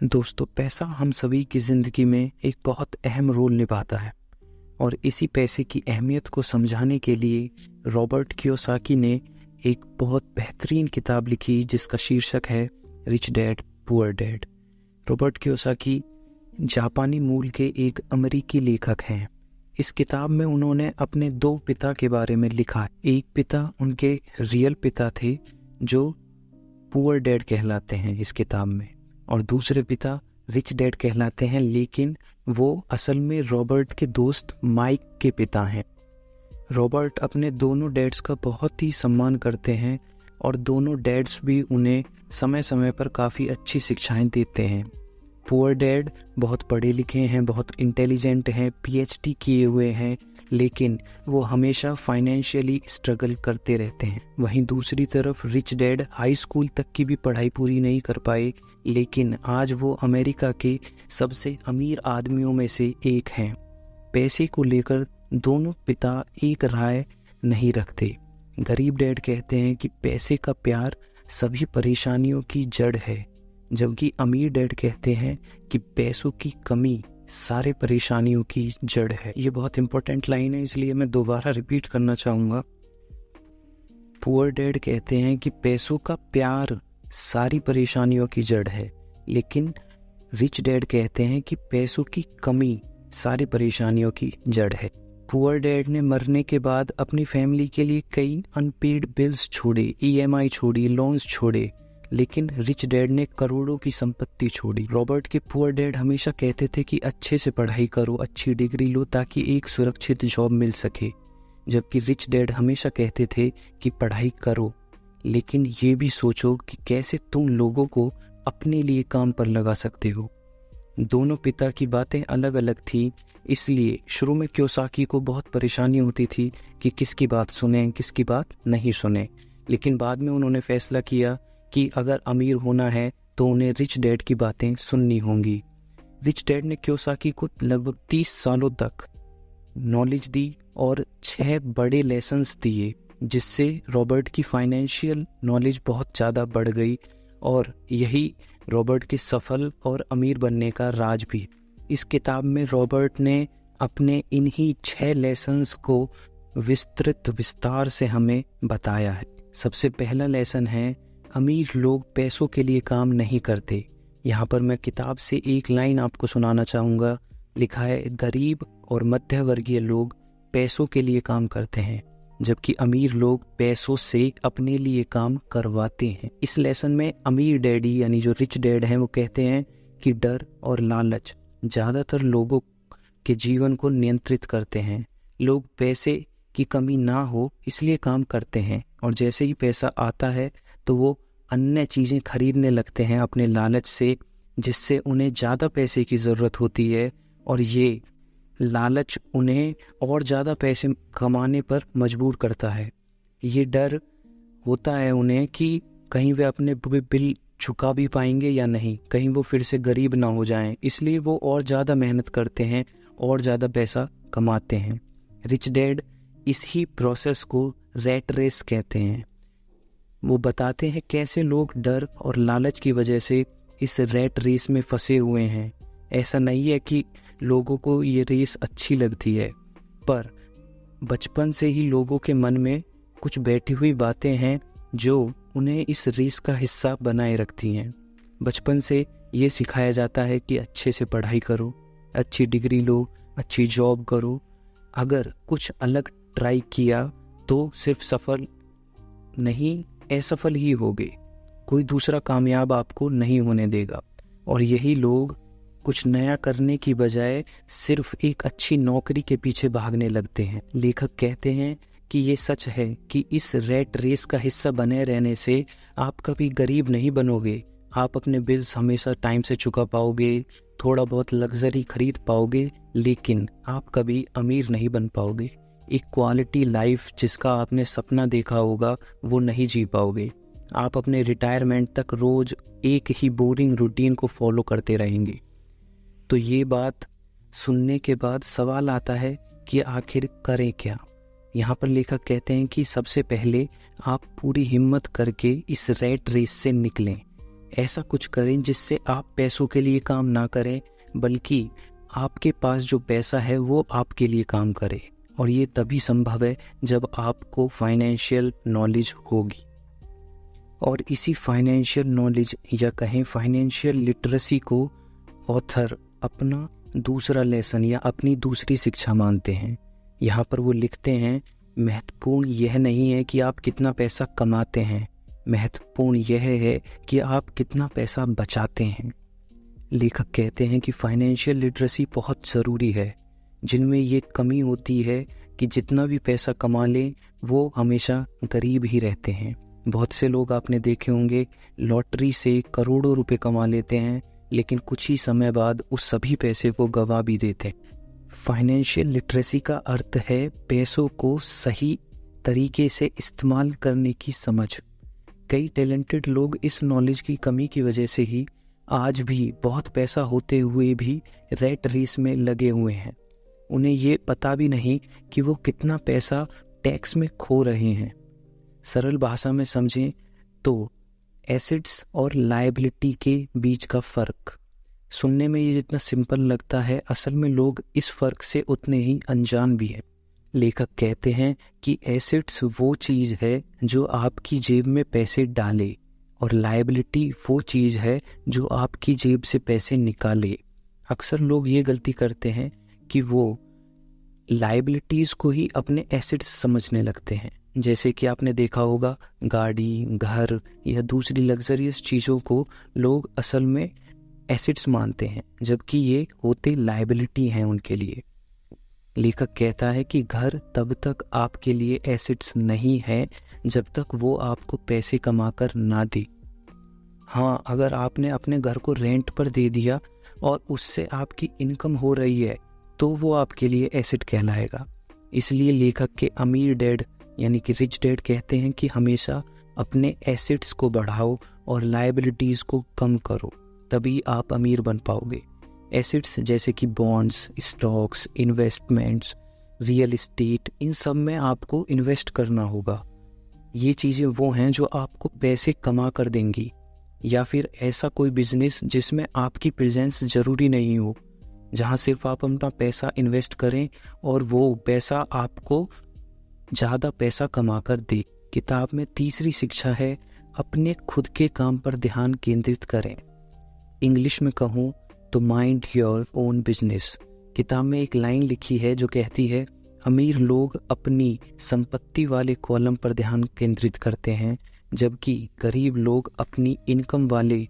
दोस्तों, पैसा हम सभी की ज़िंदगी में एक बहुत अहम रोल निभाता है और इसी पैसे की अहमियत को समझाने के लिए रॉबर्ट कियोसाकी ने एक बहुत बेहतरीन किताब लिखी जिसका शीर्षक है rich dad poor dad. Robert Kiyosaki जापानी मूल के एक अमेरिकी लेखक हैं। इस किताब में उन्होंने अपने दो पिता के बारे में लिखा है। एक पिता उनके रियल पिता थे जो पुअर डैड कहलाते हैं इस किताब में, और दूसरे पिता रिच डैड कहलाते हैं, लेकिन वो असल में रॉबर्ट के दोस्त माइक के पिता हैं। रॉबर्ट अपने दोनों डैड्स का बहुत ही सम्मान करते हैं और दोनों डैड्स भी उन्हें समय समय पर काफ़ी अच्छी शिक्षाएं देते हैं। पुअर डैड बहुत पढ़े लिखे हैं, बहुत इंटेलिजेंट हैं, पीएचडी किए हुए हैं, लेकिन वो हमेशा फाइनेंशियली स्ट्रगल करते रहते हैं। वहीं दूसरी तरफ रिच डैड हाई स्कूल तक की भी पढ़ाई पूरी नहीं कर पाए, लेकिन आज वो अमेरिका के सबसे अमीर आदमियों में से एक हैं। पैसे को लेकर दोनों पिता एक राय नहीं रखते। गरीब डैड कहते हैं कि पैसे का प्यार सभी परेशानियों की जड़ है, जबकि अमीर डैड कहते हैं कि पैसों की कमी सारे परेशानियों की जड़ है। ये बहुत इंपॉर्टेंट लाइन है, इसलिए मैं दोबारा रिपीट करना चाहूँगा। पुअर डैड कहते हैं कि पैसों का प्यार सारी परेशानियों की जड़ है, लेकिन रिच डैड कहते हैं कि पैसों की कमी सारी परेशानियों की जड़ है। पुअर डैड ने मरने के बाद अपनी फैमिली के लिए कई अनपेड बिल्स छोड़े, ईएमआई छोड़ी, लोन्स छोड़े, लेकिन रिच डैड ने करोड़ों की संपत्ति छोड़ी। रॉबर्ट के पुअर डैड हमेशा कहते थे कि अच्छे से पढ़ाई करो, अच्छी डिग्री लो ताकि एक सुरक्षित जॉब मिल सके, जबकि रिच डैड हमेशा कहते थे कि पढ़ाई करो, लेकिन ये भी सोचो कि कैसे तुम लोगों को अपने लिए काम पर लगा सकते हो। दोनों पिता की बातें अलग अलग थी, इसलिए शुरू में कियोसाकी को बहुत परेशानी होती थी कि किसकी बात सुने, किसकी बात नहीं सुने, लेकिन बाद में उन्होंने फैसला किया कि अगर अमीर होना है तो उन्हें रिच डैड की बातें सुननी होंगी। रिच डैड ने कियोसाकी को लगभग 30 सालों तक नॉलेज दी और 6 बड़े लेसन्स दिए, जिससे रॉबर्ट की फाइनेंशियल नॉलेज बहुत ज़्यादा बढ़ गई और यही रॉबर्ट के सफल और अमीर बनने का राज भी। इस किताब में रॉबर्ट ने अपने इन्हीं 6 लेसन्स को विस्तार से हमें बताया है। सबसे पहला लेसन है, अमीर लोग पैसों के लिए काम नहीं करते। यहाँ पर मैं किताब से एक लाइन आपको सुनाना चाहूँगा। लिखा है, गरीब और मध्य वर्गीय लोग पैसों के लिए काम करते हैं, जबकि अमीर लोग पैसों से अपने लिए काम करवाते हैं। इस लेसन में अमीर डैडी यानी जो रिच डैड हैं वो कहते हैं कि डर और लालच ज़्यादातर लोगों के जीवन को नियंत्रित करते हैं। लोग पैसे की कमी ना हो इसलिए काम करते हैं, और जैसे ही पैसा आता है तो वो अन्य चीज़ें खरीदने लगते हैं अपने लालच से, जिससे उन्हें ज़्यादा पैसे की ज़रूरत होती है, और ये लालच उन्हें और ज़्यादा पैसे कमाने पर मजबूर करता है। ये डर होता है उन्हें कि कहीं वे अपने बिल चुका भी पाएंगे या नहीं, कहीं वो फिर से गरीब ना हो जाएं, इसलिए वो और ज़्यादा मेहनत करते हैं और ज़्यादा पैसा कमाते हैं। रिच डैड इस ही प्रोसेस को रैट रेस कहते हैं। वो बताते हैं कैसे लोग डर और लालच की वजह से इस रैट रेस में फंसे हुए हैं। ऐसा नहीं है कि लोगों को ये रेस अच्छी लगती है, पर बचपन से ही लोगों के मन में कुछ बैठी हुई बातें हैं जो उन्हें इस रेस का हिस्सा बनाए रखती हैं। बचपन से ये सिखाया जाता है कि अच्छे से पढ़ाई करो, अच्छी डिग्री लो, अच्छी जॉब करो। अगर कुछ अलग ट्राई किया तो सिर्फ सफल नहीं, असफल ही होगे, कोई दूसरा कामयाब आपको नहीं होने देगा। और यही लोग कुछ नया करने की बजाय सिर्फ एक अच्छी नौकरी के पीछे भागने लगते हैं। लेखक कहते हैं कि ये सच है कि इस रैट रेस का हिस्सा बने रहने से आप कभी गरीब नहीं बनोगे। आप अपने बिल्स हमेशा टाइम से चुका पाओगे, थोड़ा बहुत लग्जरी खरीद पाओगे, लेकिन आप कभी अमीर नहीं बन पाओगे। एक क्वालिटी लाइफ जिसका आपने सपना देखा होगा वो नहीं जी पाओगे। आप अपने रिटायरमेंट तक रोज एक ही बोरिंग रूटीन को फॉलो करते रहेंगे। तो ये बात सुनने के बाद सवाल आता है कि आखिर करें क्या। यहाँ पर लेखक कहते हैं कि सबसे पहले आप पूरी हिम्मत करके इस रैट रेस से निकलें। ऐसा कुछ करें जिससे आप पैसों के लिए काम ना करें, बल्कि आपके पास जो पैसा है वो आपके लिए काम करे। और ये तभी संभव है जब आपको फाइनेंशियल नॉलेज होगी। और इसी फाइनेंशियल नॉलेज या कहें फाइनेंशियल लिटरेसी को ऑथर अपना दूसरा लेसन या अपनी दूसरी शिक्षा मानते हैं। यहाँ पर वो लिखते हैं, महत्वपूर्ण यह नहीं है कि आप कितना पैसा कमाते हैं, महत्वपूर्ण यह है कि आप कितना पैसा बचाते हैं। लेखक कहते हैं कि फाइनेंशियल लिटरेसी बहुत ज़रूरी है। जिनमें ये कमी होती है कि जितना भी पैसा कमा लें वो हमेशा गरीब ही रहते हैं। बहुत से लोग आपने देखे होंगे लॉटरी से करोड़ों रुपए कमा लेते हैं, लेकिन कुछ ही समय बाद उस सभी पैसे को गंवा भी देते हैं। फाइनेंशियल लिटरेसी का अर्थ है पैसों को सही तरीके से इस्तेमाल करने की समझ। कई टैलेंटेड लोग इस नॉलेज की कमी की वजह से ही आज भी बहुत पैसा होते हुए भी रैट रेस में लगे हुए हैं। उन्हें ये पता भी नहीं कि वो कितना पैसा टैक्स में खो रहे हैं। सरल भाषा में समझें तो एसेट्स और लायबिलिटी के बीच का फ़र्क। सुनने में ये जितना सिंपल लगता है, असल में लोग इस फ़र्क से उतने ही अनजान भी हैं। लेखक कहते हैं कि एसेट्स वो चीज़ है जो आपकी जेब में पैसे डाले, और लायबिलिटी वो चीज़ है जो आपकी जेब से पैसे निकाले। अक्सर लोग ये गलती करते हैं कि वो लायबिलिटीज़ को ही अपने एसेट्स समझने लगते हैं। जैसे कि आपने देखा होगा गाड़ी, घर या दूसरी लग्जरियस चीज़ों को लोग असल में एसेट्स मानते हैं, जबकि ये होते लायबिलिटी हैं उनके लिए। लेखक कहता है कि घर तब तक आपके लिए एसेट्स नहीं है जब तक वो आपको पैसे कमाकर ना दे। हाँ, अगर आपने अपने घर को रेंट पर दे दिया और उससे आपकी इनकम हो रही है तो वो आपके लिए एसेट कहलाएगा। इसलिए लेखक के अमीर डैड यानी कि रिच डैड कहते हैं कि हमेशा अपने एसेट्स को बढ़ाओ और लायबिलिटीज़ को कम करो, तभी आप अमीर बन पाओगे। एसेट्स जैसे कि bonds, stocks, investments, real estate, इन सब में आपको इन्वेस्ट करना होगा। ये चीज़ें वो हैं जो आपको पैसे कमा कर देंगी। या फिर ऐसा कोई बिजनेस जिसमें आपकी प्रेजेंस ज़रूरी नहीं हो, जहाँ सिर्फ आप अपना पैसा इन्वेस्ट करें और वो पैसा आपको ज़्यादा पैसा कमा कर दे। किताब में तीसरी शिक्षा है, अपने खुद के काम पर ध्यान केंद्रित करें। इंग्लिश में कहूँ तो माइंड योर ओन बिजनेस। किताब में एक लाइन लिखी है जो कहती है, अमीर लोग अपनी संपत्ति वाले कॉलम पर ध्यान केंद्रित करते हैं, जबकि गरीब लोग अपनी इनकम वाले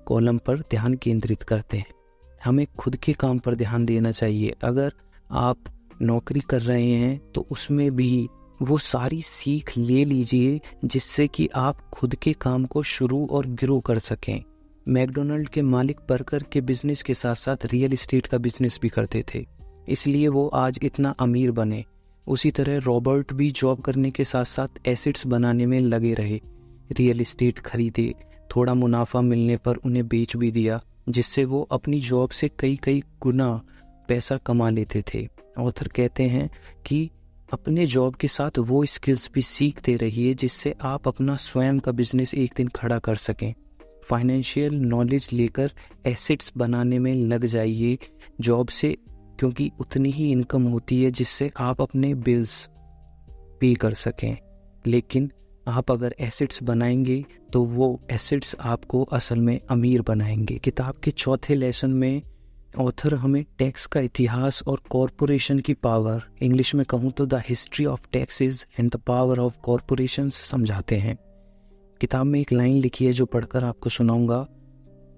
कॉलम पर ध्यान केंद्रित करते हैं। हमें खुद के काम पर ध्यान देना चाहिए। अगर आप नौकरी कर रहे हैं तो उसमें भी वो सारी सीख ले लीजिए जिससे कि आप खुद के काम को शुरू और ग्रो कर सकें। मैकडोनल्ड के मालिक बर्गर के बिजनेस के साथ साथ रियल एस्टेट का बिजनेस भी करते थे, इसलिए वो आज इतना अमीर बने। उसी तरह रॉबर्ट भी जॉब करने के साथ साथ एसेट्स बनाने में लगे रहे। रियल एस्टेट खरीदे, थोड़ा मुनाफा मिलने पर उन्हें बेच भी दिया, जिससे वो अपनी जॉब से कई गुना पैसा कमा लेते थे। ऑथर कहते हैं कि अपने जॉब के साथ वो स्किल्स भी सीखते रहिए जिससे आप अपना स्वयं का बिजनेस एक दिन खड़ा कर सकें। फाइनेंशियल नॉलेज लेकर एसेट्स बनाने में लग जाइए जॉब से, क्योंकि उतनी ही इनकम होती है जिससे आप अपने बिल्स पे कर सकें। लेकिन आप अगर एसेट्स बनाएंगे तो वो एसेट्स आपको असल में अमीर बनाएंगे। किताब के चौथे लेसन में ऑथर हमें टैक्स का इतिहास और कॉरपोरेशन की पावर, इंग्लिश में कहूँ तो the history of taxes and the power of corporations समझाते हैं। किताब में एक लाइन लिखी है जो पढ़कर आपको सुनाऊंगा।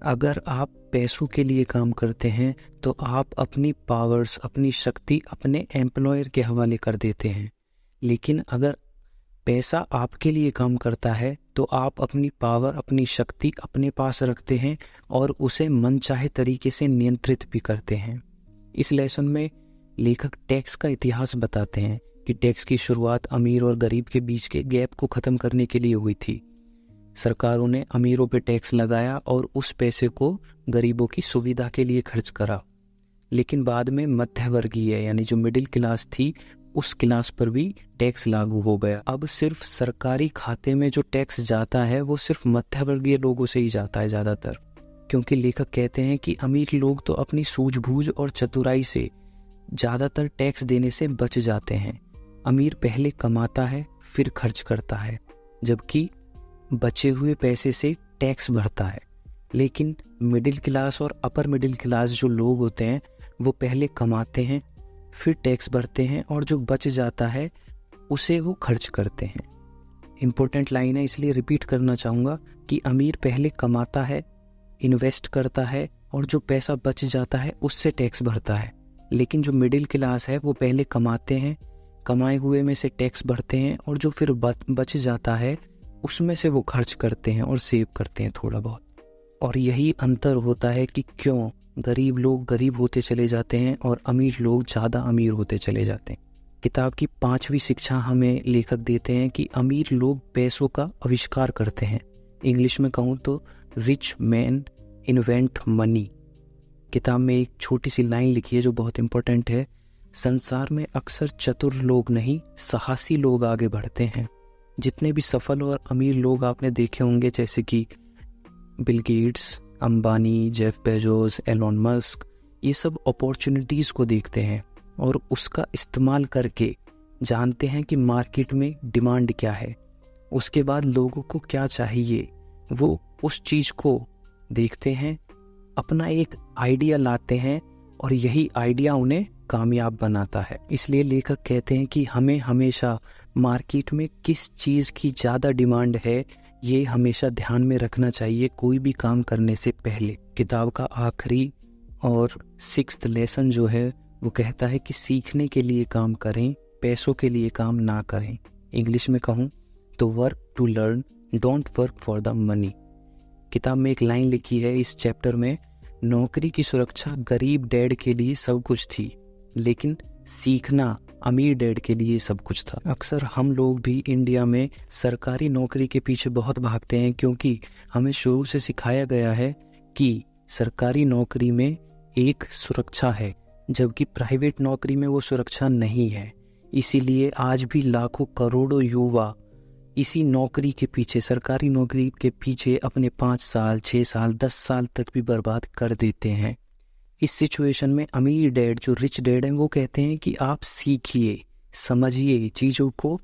अगर आप पैसों के लिए काम करते हैं तो आप अपनी पावर्स, अपनी शक्ति अपने एम्प्लॉयर के हवाले कर देते हैं, लेकिन अगर पैसा आपके लिए काम करता है तो आप अपनी पावर, अपनी शक्ति अपने पास रखते हैं और उसे मनचाहे तरीके से नियंत्रित भी करते हैं। इस लेसन में लेखक टैक्स का इतिहास बताते हैं कि टैक्स की शुरुआत अमीर और गरीब के बीच के गैप को ख़त्म करने के लिए हुई थी। सरकारों ने अमीरों पे टैक्स लगाया और उस पैसे को गरीबों की सुविधा के लिए खर्च करा, लेकिन बाद में मध्यवर्गीय यानी जो मिडिल क्लास थी उस क्लास पर भी टैक्स लागू हो गया। अब सिर्फ सरकारी खाते में जो टैक्स जाता है वो सिर्फ मध्यवर्गीय लोगों से ही जाता है ज़्यादातर, क्योंकि लेखक कहते हैं कि अमीर लोग तो अपनी सूझबूझ और चतुराई से ज़्यादातर टैक्स देने से बच जाते हैं। अमीर पहले कमाता है फिर खर्च करता है, जबकि बचे हुए पैसे से टैक्स भरता है। लेकिन मिडिल क्लास और अपर मिडिल क्लास जो लोग होते हैं वो पहले कमाते हैं फिर टैक्स भरते हैं, और जो बच जाता है उसे वो खर्च करते हैं। इम्पोर्टेंट लाइन है, इसलिए रिपीट करना चाहूँगा कि अमीर पहले कमाता है, इन्वेस्ट करता है, और जो पैसा बच जाता है उससे टैक्स भरता है। लेकिन जो मिडिल क्लास है वो पहले कमाते हैं, कमाए हुए में से टैक्स भरते हैं, और जो फिर बच जाता है उसमें से वो खर्च करते हैं और सेव करते हैं थोड़ा बहुत। और यही अंतर होता है कि क्यों गरीब लोग गरीब होते चले जाते हैं और अमीर लोग ज़्यादा अमीर होते चले जाते हैं। किताब की 5वीं शिक्षा हमें लेखक देते हैं कि अमीर लोग पैसों का आविष्कार करते हैं। इंग्लिश में कहूँ तो रिच मैन इन्वेंट मनी। किताब में एक छोटी सी लाइन लिखी है जो बहुत इम्पोर्टेंट है, संसार में अक्सर चतुर लोग नहीं साहसी लोग आगे बढ़ते हैं। जितने भी सफल और अमीर लोग आपने देखे होंगे, जैसे कि Bill Gates, Ambani, Jeff Bezos, Elon Musk, ये सब अपॉर्चुनिटीज़ को देखते हैं और उसका इस्तेमाल करके जानते हैं कि मार्केट में डिमांड क्या है, उसके बाद लोगों को क्या चाहिए, वो उस चीज़ को देखते हैं, अपना एक आइडिया लाते हैं और यही आइडिया उन्हें कामयाब बनाता है। इसलिए लेखक कहते हैं कि हमें हमेशा मार्केट में किस चीज़ की ज़्यादा डिमांड है ये हमेशा ध्यान में रखना चाहिए कोई भी काम करने से पहले। किताब का आखिरी और 6th लेसन जो है वो कहता है कि सीखने के लिए काम करें, पैसों के लिए काम ना करें। इंग्लिश में कहूँ तो work to learn, don't work for the money. किताब में एक लाइन लिखी है इस चैप्टर में, नौकरी की सुरक्षा गरीब डैड के लिए सब कुछ थी, लेकिन सीखना अमीर डैड के लिए सब कुछ था। अक्सर हम लोग भी इंडिया में सरकारी नौकरी के पीछे बहुत भागते हैं, क्योंकि हमें शुरू से सिखाया गया है कि सरकारी नौकरी में एक सुरक्षा है, जबकि प्राइवेट नौकरी में वो सुरक्षा नहीं है। इसीलिए आज भी लाखों करोड़ों युवा इसी नौकरी के पीछे, सरकारी नौकरी के पीछे अपने 5 साल, 6 साल, 10 साल तक भी बर्बाद कर देते हैं। इस सिचुएशन में अमीर डैड, जो रिच डैड हैं, वो कहते हैं कि आप सीखिए, समझिए, चीज़ों को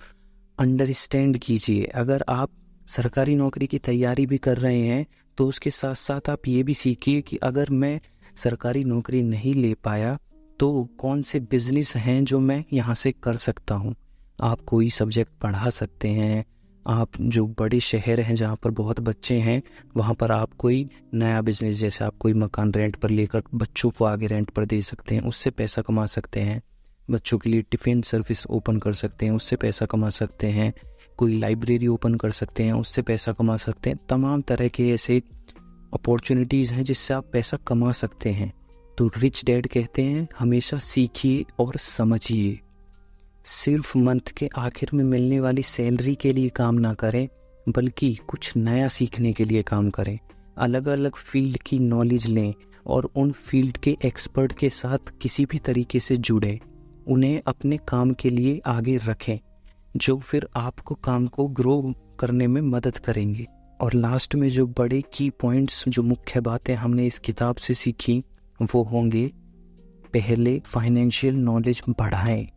अंडरस्टैंड कीजिए। अगर आप सरकारी नौकरी की तैयारी भी कर रहे हैं तो उसके साथ साथ आप ये भी सीखिए कि अगर मैं सरकारी नौकरी नहीं ले पाया तो कौन से बिजनेस हैं जो मैं यहाँ से कर सकता हूँ। आप कोई सब्जेक्ट पढ़ा सकते हैं, आप जो बड़े शहर हैं जहाँ पर बहुत बच्चे हैं वहाँ पर आप कोई नया बिजनेस, जैसे आप कोई मकान रेंट पर लेकर बच्चों को आगे रेंट पर दे सकते हैं, उससे पैसा कमा सकते हैं। बच्चों के लिए टिफ़िन सर्विस ओपन कर सकते हैं, उससे पैसा कमा सकते हैं। कोई लाइब्रेरी ओपन कर सकते हैं, उससे पैसा कमा सकते हैं। तमाम तरह के ऐसे अपॉर्चुनिटीज़ हैं जिससे आप पैसा कमा सकते हैं। तो रिच डैड कहते हैं हमेशा सीखिए और समझिए। सिर्फ मंथ के आखिर में मिलने वाली सैलरी के लिए काम ना करें, बल्कि कुछ नया सीखने के लिए काम करें। अलग अलग फील्ड की नॉलेज लें और उन फील्ड के एक्सपर्ट के साथ किसी भी तरीके से जुड़ें। उन्हें अपने काम के लिए आगे रखें, जो फिर आपको काम को ग्रो करने में मदद करेंगे। और लास्ट में जो बड़े की पॉइंट्स, जो मुख्य बातें हमने इस किताब से सीखी वो होंगे, पहले फाइनेंशियल नॉलेज बढ़ाएं,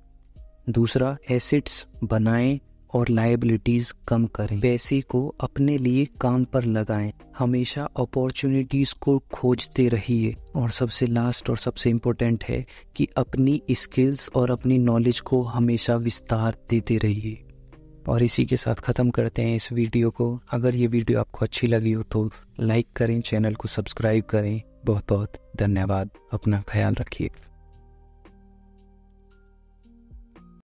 दूसरा एसेट्स बनाएं और लायबिलिटीज़ कम करें, पैसे को अपने लिए काम पर लगाएं, हमेशा अपॉर्चुनिटीज़ को खोजते रहिए, और सबसे लास्ट और सबसे इम्पोर्टेंट है कि अपनी स्किल्स और अपनी नॉलेज को हमेशा विस्तार देते रहिए। और इसी के साथ ख़त्म करते हैं इस वीडियो को। अगर ये वीडियो आपको अच्छी लगी हो तो लाइक करें, चैनल को सब्सक्राइब करें। बहुत बहुत धन्यवाद। अपना ख्याल रखिए।